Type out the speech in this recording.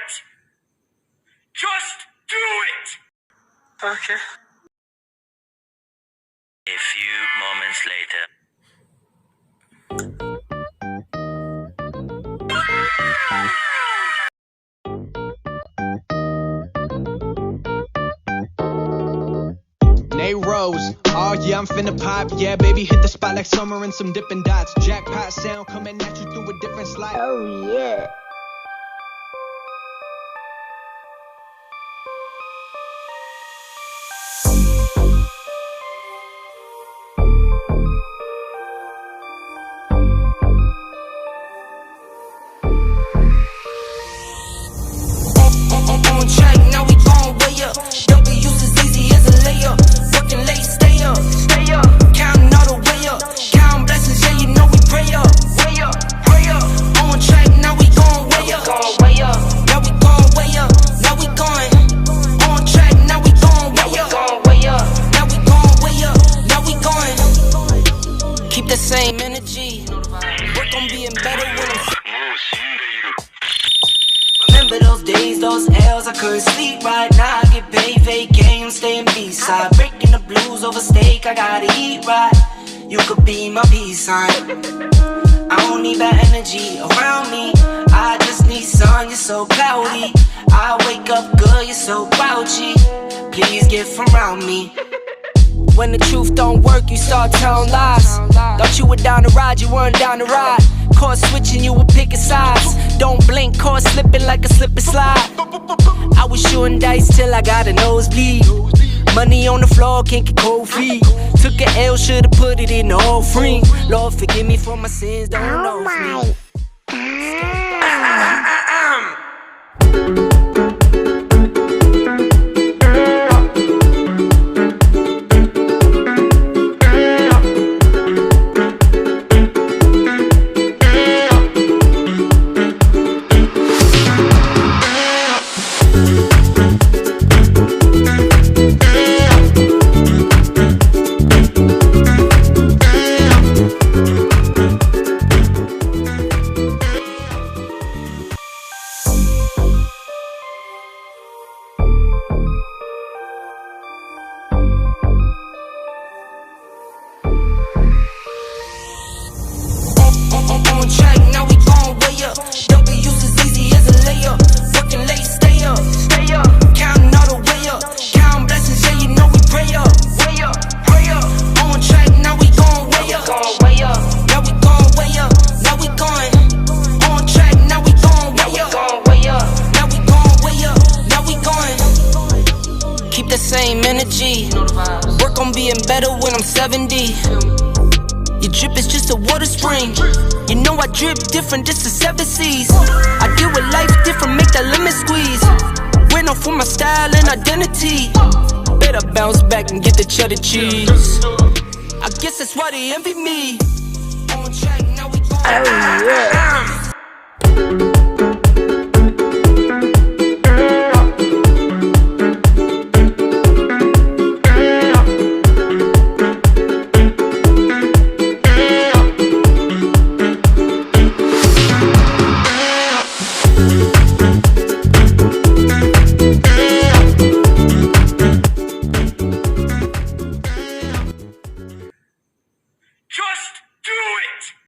it! Just do it! Okay. A few moments later. Rose, oh yeah, I'm finna pop. Yeah, baby, hit the spot like summer and some dipping dots. Jackpot sound coming at you through a different slide. Oh yeah. On track, now we gon' way up. W's as easy as a layup. Working late, stay up. Counting all the way up. Counting blessings, yeah, you know we pray up. Pray up. On track, now we gon' way up. Now we gon' way up. Now we going. On track, now we gon' way up. Now we gon' way up. Now we going. Keep the same energy. Work on being better when I'm. Remember those days, those L's, I couldn't sleep right now. I get paid, vacay, I'm staying B-side. Breaking the blues over steak, I gotta eat right. You could be my peace sign. I don't need bad energy around me. I just need sun, you're so cloudy. I wake up good, you're so grouchy. Please get from around me. When the truth don't work, you start telling lies. Thought you were down to ride, you weren't down to ride. Caught switching, you were picking sides. Don't blink, caught slipping like a slip and slide. I was shooting dice till I got a nosebleed. Money on the floor, can't get cold feet. Took an L, should've put it in the offering. Lord, forgive me for my sins, don't know me. On track, now we gon' way up. W's as easy as a layup. Working late, stay up. Counting all the way up. Counting blessings, yeah, you know we pray up. Pray up. On track, now we gon' way up. Now we gon' way up. Now we going. On track, now we gon' way up. Now we gon' way up. Now we going. Keep the same energy. Work on being better when I'm 70. Your drip is just a water spring. You know I drip different, just the 7 seas. I deal with life different, make that lemon squeeze. Went off for my style and identity. Better bounce back and get the cheddar cheese. I guess that's why they envy me. On track, now we go. Oh yeah.